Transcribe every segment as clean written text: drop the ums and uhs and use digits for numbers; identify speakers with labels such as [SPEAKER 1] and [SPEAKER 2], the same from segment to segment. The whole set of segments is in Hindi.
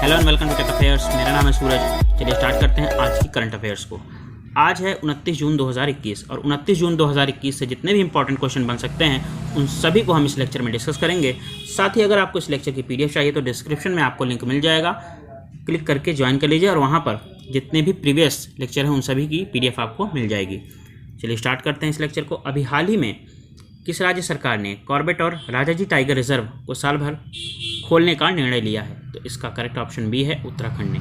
[SPEAKER 1] Hello and welcome to tech affairs. मेरा नाम है सूरज। चलिए स्टार्ट करते हैं आज की करंट अफेयर्स को। आज है 29 जून 2021 और 29 जून 2021 से जितने भी इंपॉर्टेंट क्वेश्चन बन सकते हैं उन सभी को हम इस लेक्चर में डिस्कस करेंगे। साथ ही अगर आपको इस लेक्चर की पीडीएफ चाहिए तो डिस्क्रिप्शन में आपको लिंक मिल जाएगा, क्लिक करके ज्वाइन कर लीजिए और वहाँ पर जितने भी प्रीवियस लेक्चर हैं उन सभी की पीडीएफ आपको मिल जाएगी। चलिए स्टार्ट करते हैं इस लेक्चर को। अभी हाल ही में किस राज्य सरकार ने कॉर्बेट और राजाजी टाइगर रिजर्व को साल भर खोलने का निर्णय लिया है? तो इसका करेक्ट ऑप्शन बी है उत्तराखंड ने।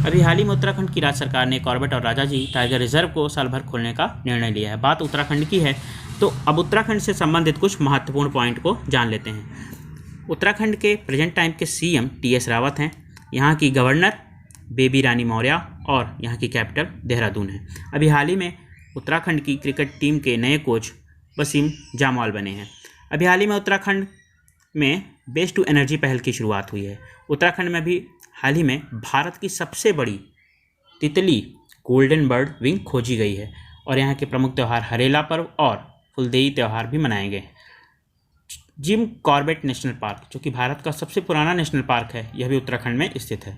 [SPEAKER 1] अभी हाल ही में उत्तराखंड की राज्य सरकार ने कॉर्बेट और राजाजी टाइगर रिजर्व को साल भर खोलने का निर्णय लिया है। बात उत्तराखंड की है तो अब उत्तराखंड से संबंधित कुछ महत्वपूर्ण पॉइंट को जान लेते हैं। उत्तराखंड के प्रेजेंट टाइम के सीएम टीएस रावत हैं। यहाँ की गवर्नर बेबी रानी मौर्य और यहाँ की कैपिटल देहरादून है। अभी हाल ही में उत्तराखंड की क्रिकेट टीम के नए कोच वसीम जामवाल बने हैं। अभी हाल ही में उत्तराखंड में वेस्ट टू एनर्जी पहल की शुरुआत हुई है। उत्तराखंड में भी हाल ही में भारत की सबसे बड़ी तितली गोल्डन बर्ड विंग खोजी गई है और यहाँ के प्रमुख त्यौहार हरेला पर्व और फुलदेई त्यौहार भी मनाए गए। जिम कॉर्बेट नेशनल पार्क, जो कि भारत का सबसे पुराना नेशनल पार्क है, यह भी उत्तराखंड में स्थित है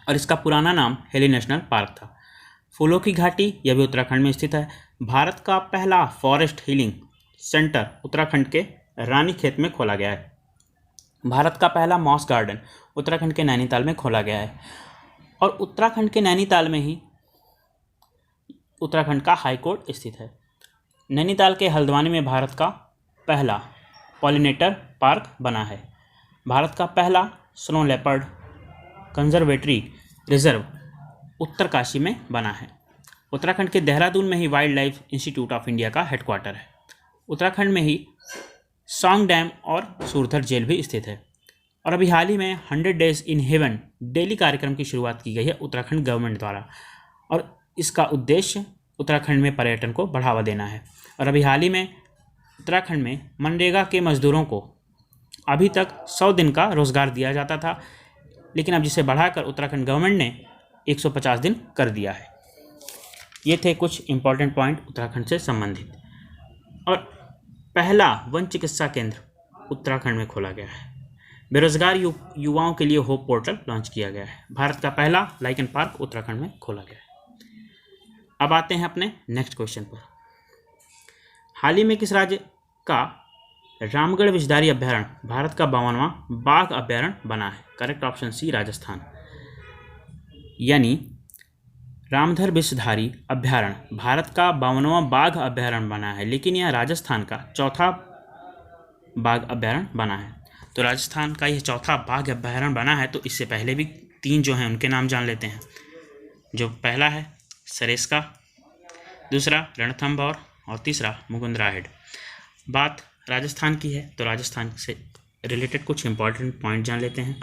[SPEAKER 1] और इसका पुराना नाम हेली नेशनल पार्क था। फूलों की घाटी, यह भी उत्तराखंड में स्थित है। भारत का पहला फॉरेस्ट हीलिंग सेंटर उत्तराखंड के रानीखेत में खोला गया है। भारत का पहला मॉस गार्डन उत्तराखंड के नैनीताल में खोला गया है और उत्तराखंड के नैनीताल में ही उत्तराखंड का हाई कोर्ट स्थित है। नैनीताल के हल्द्वानी में भारत का पहला पॉलिनेटर पार्क बना है। भारत का पहला snow leopard conservatory reserve Uttarkashi में बना है। उत्तराखंड के देहरादून में ही wildlife institute of India का हेडक्वार्टर है। उत्तराखंड में ही सॉन्ग डैम और सूरधर जेल भी स्थित है और अभी हाल ही में 100 डेज इन हेवन डेली कार्यक्रम की शुरुआत की गई है उत्तराखंड गवर्नमेंट द्वारा और इसका उद्देश्य उत्तराखंड में पर्यटन को बढ़ावा देना है। और अभी हाल ही में उत्तराखंड में मनरेगा के मजदूरों को अभी तक 100 दिन का रोजगार दिया जाता था, लेकिन अब जिसे बढ़ाकर उत्तराखंड गवर्नमेंट ने 150 दिन कर दिया है। ये थे कुछ इंपॉर्टेंट पॉइंट उत्तराखंड से संबंधित। और पहला वन चिकित्सा केंद्र उत्तराखंड में खोला गया है। बेरोजगार युवाओं के लिए होप पोर्टल लॉन्च किया गया है। भारत का पहला लाइकन पार्क उत्तराखंड में खोला गया है। अब आते हैं अपने नेक्स्ट क्वेश्चन पर। हाल ही में किस राज्य का रामगढ़ विषधारी अभयारण्य भारत का 52वां बाघ अभयारण्य बना है? Correct option C Rajasthan. यानी रामधर विषधारी अभयारण्य भारत का 52वां बाघ अभयारण्य बना है, लेकिन यह राजस्थान का चौथा बाघ अभयारण्य बना है। तो राजस्थान का यह चौथा बाघ अभयारण्य बना है। तो इससे पहले भी 3 जो हैं उनके नाम जान लेते हैं। जो पहला है सरेस्का, दूसरा रणथंभौर और तीसरा मुकुंदराहेड। बात राजस्थान की है तो राजस्थान से रिलेटेड कुछ इंपॉर्टेंट पॉइंट जान लेते हैं।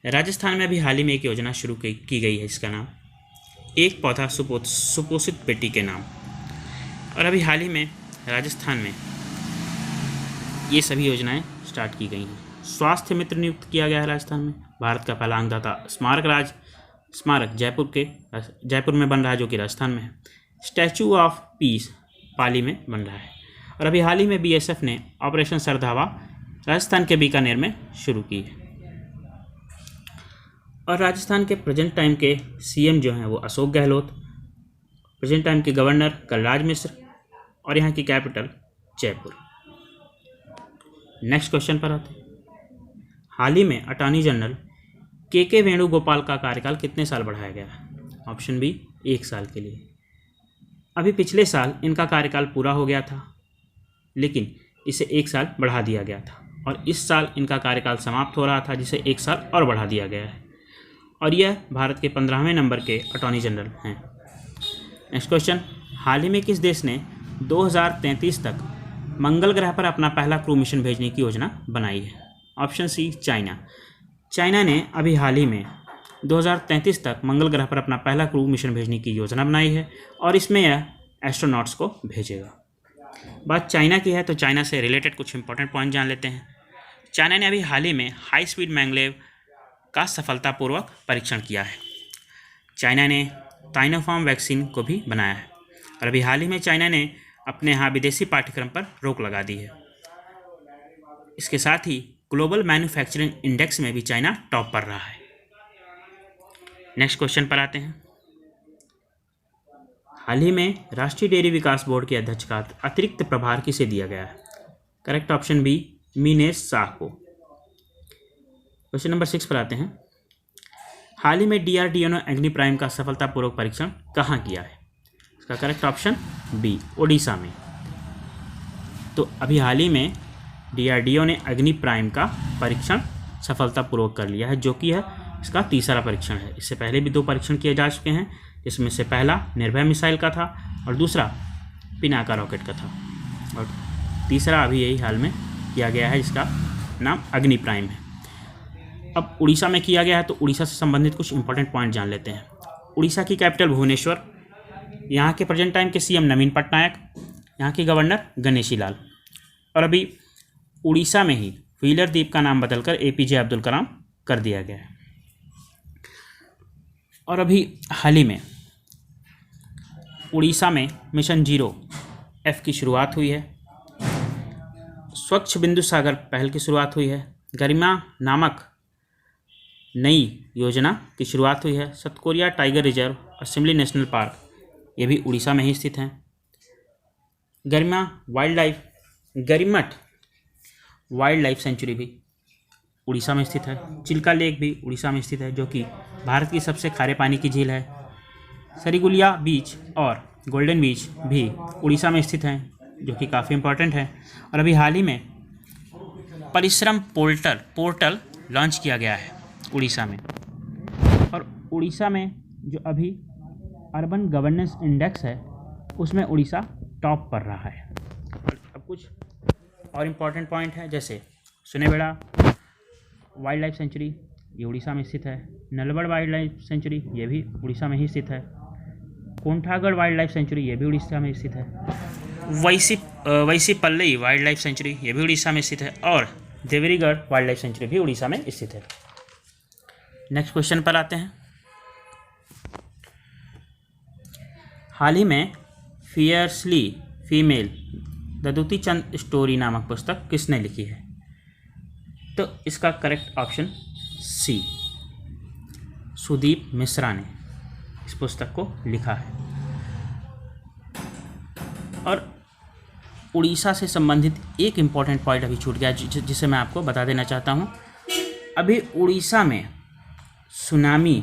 [SPEAKER 1] राजस्थान में अभी हाल ही में एक योजना शुरू की गई है, इसका नाम एक पौधा सुपोषित बेटी के नाम। और अभी हाल ही में राजस्थान में ये सभी योजनाएं स्टार्ट की गई हैं। स्वास्थ्य मित्र नियुक्त किया गया है राजस्थान में। भारत का पहला अंगदाता स्मारक जयपुर में बन रहा है, जो कि राजस्थान में है। स्टैचू ऑफ पीस पाली में बन रहा है। और अभी हाल ही में बीएसएफ ने ऑपरेशन सरधावा राजस्थान के बीकानेर में शुरू की है। और राजस्थान के प्रेजेंट टाइम के सीएम जो हैं वो अशोक गहलोत, प्रेजेंट टाइम के गवर्नर कलराज मिश्र और यहाँ की कैपिटल जयपुर। नेक्स्ट क्वेश्चन पर आते हैं। हाल ही में अटॉर्नी जनरल के वेणुगोपाल का कार्यकाल कितने साल बढ़ाया गया? ऑप्शन बी 1 साल के लिए। अभी पिछले साल इनका कार्यकाल पूरा हो गया था, लेकिन इसे 1 साल बढ़ा दिया गया था और इस साल इनका कार्यकाल समाप्त हो रहा था, जिसे 1 साल और बढ़ा दिया गया है और यह भारत के 15वें नंबर के अटॉर्नी जनरल हैं। Next question. हाल ही में किस देश ने 2033 तक मंगल ग्रह पर अपना पहला क्रू मिशन भेजने की योजना बनाई है? Option C China. चाइना ने अभी हाल ही में 2033 तक मंगल ग्रह पर अपना पहला क्रू मिशन भेजने की योजना बनाई है और इसमें यह एस्ट्रोनॉट्स को भेजेगा। बात चाइना की है तो चाइना से रिलेटेड कुछ इंपॉर्टेंट पॉइंट जान लेते हैं। चाइना ने अभी हाल ही में हाई स्पीड मैंगलेव का सफलतापूर्वक परीक्षण किया है। चाइना ने साइनोफार्म वैक्सीन को भी बनाया है और अभी हाल ही में चाइना ने अपने यहाँ विदेशी पाठ्यक्रम पर रोक लगा दी है। इसके साथ ही ग्लोबल मैन्युफैक्चरिंग इंडेक्स में भी चाइना टॉप पर रहा है। नेक्स्ट क्वेश्चन पर आते हैं। हाल ही में राष्ट्रीय डेयरी विकास बोर्ड के अध्यक्ष का अतिरिक्त प्रभार किसे दिया गया है? Correct option B, Minesh Shah को। क्वेश्चन नंबर 6 पर आते हैं। हाल ही में DRDO ने अग्नि प्राइम का सफलतापूर्वक परीक्षण कहाँ किया है? इसका करेक्ट ऑप्शन बी, ओडिशा में। तो अभी हाल ही में DRDO ने अग्नि प्राइम का परीक्षण सफलतापूर्वक कर लिया है, जो कि है इसका तीसरा परीक्षण है। इससे पहले भी 2 परीक्षण किए जा चुके हैं, जिसमें से पहला निर्भय मिसाइल का था और दूसरा पिनाका रॉकेट का था, और तीसरा अभी यही हाल में किया गया है, जिसका नाम अग्नि प्राइम है। अब उड़ीसा में किया गया है, तो उड़ीसा से संबंधित कुछ इंपॉर्टेंट पॉइंट जान लेते हैं। उड़ीसा की कैपिटल भुवनेश्वर, यहाँ के प्रेजेंट टाइम के CM नवीन पटनायक, यहाँ के गवर्नर गणेशी लाल, और अभी उड़ीसा में ही व्हीलर द्वीप का नाम बदलकर APJ अब्दुल कलाम कर दिया गया है। और अभी हाल ही में उड़ीसा में मिशन 0F की शुरुआत हुई है। स्वच्छ बिंदु सागर पहल की शुरुआत हुई है। गरिमा नामक नई योजना की शुरुआत हुई है। सतकोरिया टाइगर रिजर्व और शिमली नेशनल पार्क, ये भी उड़ीसा में ही स्थित हैं। गरिमठ वाइल्ड लाइफ सेंचुरी भी उड़ीसा में स्थित है। चिल्का लेक भी उड़ीसा में स्थित है, जो कि भारत की सबसे खारे पानी की झील है। सरीगुलिया बीच और गोल्डन बीच भी उड़ीसा में स्थित हैं, जो कि काफ़ी इम्पोर्टेंट है। और अभी हाल ही में परिश्रम पोर्टल लॉन्च किया गया है उड़ीसा में। और उड़ीसा में जो अभी अर्बन गवर्नेंस इंडेक्स है, उसमें उड़ीसा टॉप पर रहा है। अब कुछ और इम्पॉर्टेंट पॉइंट है, जैसे सुनेबेड़ा वाइल्ड लाइफ सेंचुरी, ये उड़ीसा में स्थित है। नलबड़ वाइल्ड लाइफ सेंचुरी, ये भी उड़ीसा में ही स्थित है। कोंठागढ़ वाइल्ड लाइफ सेंचुरी, ये भी उड़ीसा में स्थित है। वैसीपल्ली वाइल्ड लाइफ सेंचुरी, ये भी उड़ीसा में स्थित है। और देवरीगढ़ वाइल्ड लाइफ सेंचुरी भी उड़ीसा में स्थित है। नेक्स्ट क्वेश्चन पर आते हैं। हाल ही में fiercely female the Dutee Chand story नामक पुस्तक किसने लिखी है? तो इसका correct option C, Sudeep Mishra ने इस पुस्तक को लिखा है। और उड़ीसा से संबंधित एक इम्पॉर्टेंट पॉइंट अभी छूट गया, जिसे मैं आपको बता देना चाहता हूँ। अभी उड़ीसा में सुनामी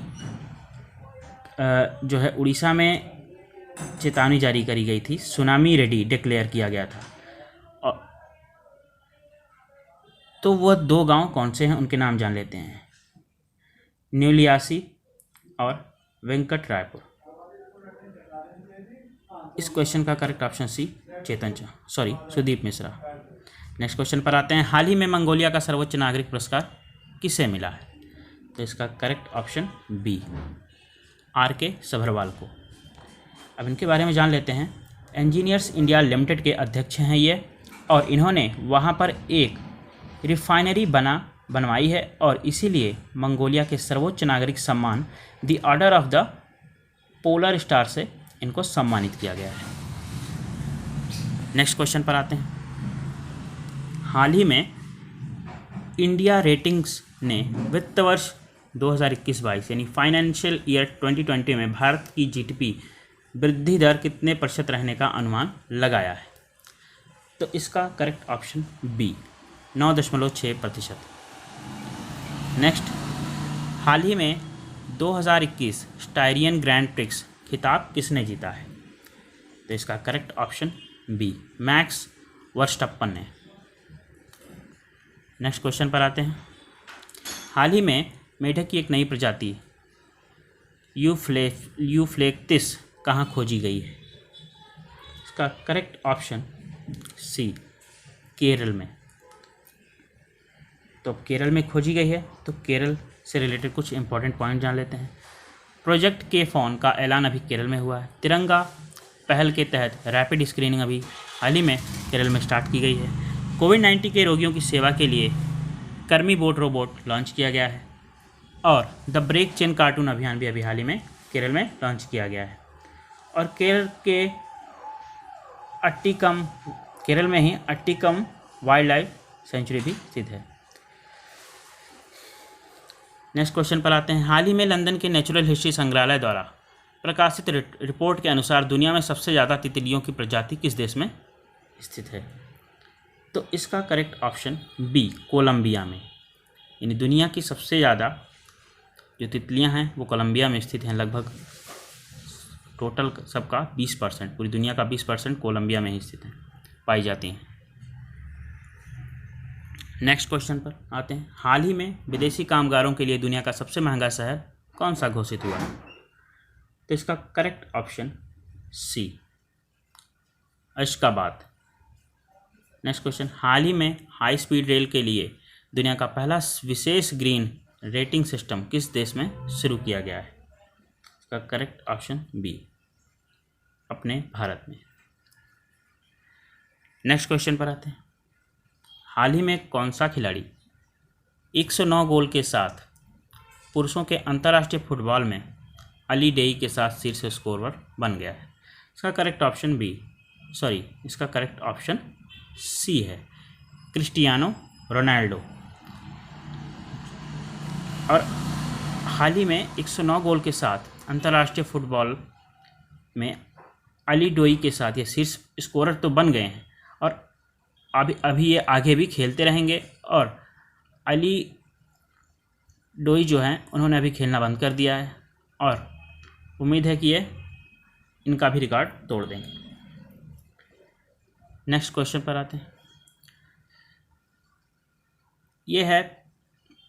[SPEAKER 1] जो है, उड़ीसा में चेतावनी जारी करी गई थी, सुनामी रेडी डिक्लेयर किया गया था। और तो वह 2 गांव कौन से हैं, उनके नाम जान लेते हैं। न्यूलियासी और वेंकट रायपुर। इस क्वेश्चन का correct option C, Sudeep Mishra. Next question पर आते हैं। हाल ही में मंगोलिया का सर्वोच्च नागरिक पुरस्कार किसे मिला है? तो इसका correct option B, RK Sabharwal को। अब इनके बारे में जान लेते हैं। इंजीनियर्स इंडिया लिमिटेड के अध्यक्ष हैं ये, और इन्होंने वहाँ पर एक रिफाइनरी बनवाई है, और इसीलिए मंगोलिया के सर्वोच्च नागरिक सम्मान the order of the polar star से इनको सम्मानित किया गया है। नेक्स्ट क्वेश्चन पर आते हैं। हाल ही में इंडिया रेटिंग्स ने वित्त वर्ष 2021-22 यानी फाइनेंशियल ईयर 2020 में भारत की GDP वृद्धि दर कितने % रहने का अनुमान लगाया है? तो इसका करेक्ट ऑप्शन बी, 9.6%। नेक्स्ट, हाल ही में 2021 स्टायरियन ग्रैंड प्रिक्स खिताब किसने जीता है? तो इसका करेक्ट ऑप्शन बी, मैक्स वर्स्टप्पन ने। नेक्स्ट क्वेश्चन पर आते हैं। हाल ही में मेढक की एक नई प्रजाति यूफ्लेक्टिस कहाँ खोजी गई है? इसका करेक्ट ऑप्शन सी, केरल में। तो केरल में खोजी गई है, तो केरल से रिलेटेड कुछ इंपॉर्टेंट पॉइंट जान लेते हैं। प्रोजेक्ट K-FON का ऐलान अभी केरल में हुआ है। तिरंगा पहल के तहत रैपिड स्क्रीनिंग अभी हाल ही में केरल में स्टार्ट की गई है। कोविड-19 के रोगियों की सेवा के लिए कर्मी बोट रोबोट लॉन्च किया गया है। और द ब्रेक चेन कार्टून अभियान भी अभी हाल ही में केरल में लॉन्च किया गया है। और केरल में ही अट्टिकम वाइल्ड लाइफ सेंचुरी भी स्थित है। नेक्स्ट क्वेश्चन पर आते हैं। हाल ही में लंदन के नेचुरल हिस्ट्री संग्रहालय द्वारा प्रकाशित रिपोर्ट के अनुसार दुनिया में सबसे ज़्यादा तितलियों की प्रजाति किस देश में स्थित है? तो इसका करेक्ट ऑप्शन बी, कोलंबिया में। यानी दुनिया की सबसे ज़्यादा जो तितलियां हैं वो कोलंबिया में स्थित हैं। लगभग टोटल सबका 20%, पूरी दुनिया का 20% कोलंबिया में ही स्थित है, पाई जाती हैं। नेक्स्ट क्वेश्चन पर आते हैं। हाल ही में विदेशी कामगारों के लिए दुनिया का सबसे महंगा शहर कौन सा घोषित हुआ है? तो इसका correct option C, Ashgabat. Next question. हाल ही में हाई स्पीड रेल के लिए दुनिया का पहला विशेष ग्रीन रेटिंग सिस्टम किस देश में शुरू किया गया है? इसका करेक्ट ऑप्शन बी, अपने भारत में। नेक्स्ट क्वेश्चन पर आते हैं। हाल ही में कौन सा खिलाड़ी 109 गोल के साथ पुरुषों के अंतर्राष्ट्रीय फुटबॉल में अली डेई के साथ शीर्ष स्कोरर बन गया है? इसका करेक्ट ऑप्शन इसका करेक्ट ऑप्शन सी है, क्रिस्टियानो रोनाल्डो। और हाल ही में 109 गोल के साथ अंतर्राष्ट्रीय फुटबॉल में अली डोई के साथ ये शीर्ष स्कोरर तो बन गए हैं और अभी ये आगे भी खेलते रहेंगे। और अली डोई जो हैं उन्होंने अभी खेलना बंद कर दिया है और उम्मीद है कि ये इनका भी रिकॉर्ड तोड़ देंगे। नेक्स्ट क्वेश्चन पर आते हैं। ये है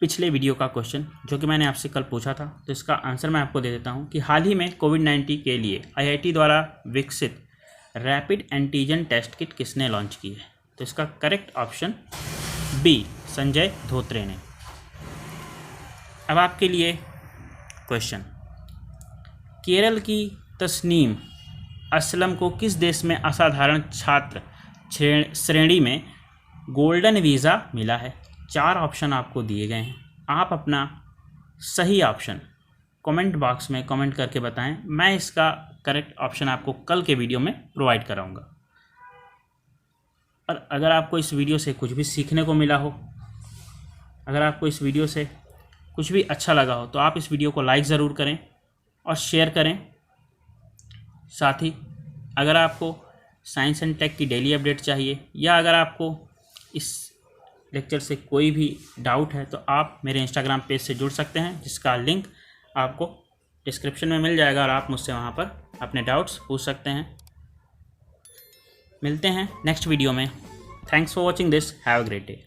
[SPEAKER 1] पिछले वीडियो का क्वेश्चन जो कि मैंने आपसे कल पूछा था, तो इसका आंसर मैं आपको दे देता हूँ कि हाल ही में कोविड-19 के लिए IIT द्वारा विकसित रैपिड एंटीजन टेस्ट किट किसने लॉन्च की है? तो इसका correct option B, Sanjay Dhotre ने। अब आपके लिए क्वेश्चन। केरल की तस्नीम असलम को किस देश में असाधारण छात्र श्रेणी में गोल्डन वीज़ा मिला है? 4 ऑप्शन आपको दिए गए हैं। आप अपना सही ऑप्शन कमेंट बॉक्स में कमेंट करके बताएं। मैं इसका करेक्ट ऑप्शन आपको कल के वीडियो में प्रोवाइड कराऊंगा। और अगर आपको इस वीडियो से कुछ भी सीखने को मिला हो, अगर आपको इस वीडियो से कुछ भी अच्छा लगा हो, तो आप इस वीडियो को लाइक ज़रूर करें और शेयर करें। साथ ही अगर आपको साइंस एंड टेक की डेली अपडेट चाहिए या अगर आपको इस लेक्चर से कोई भी डाउट है तो आप मेरे इंस्टाग्राम पेज से जुड़ सकते हैं, जिसका लिंक आपको डिस्क्रिप्शन में मिल जाएगा और आप मुझसे वहाँ पर अपने डाउट्स पूछ सकते हैं। मिलते हैं नेक्स्ट वीडियो में। Thanks for watching this. Have a great day.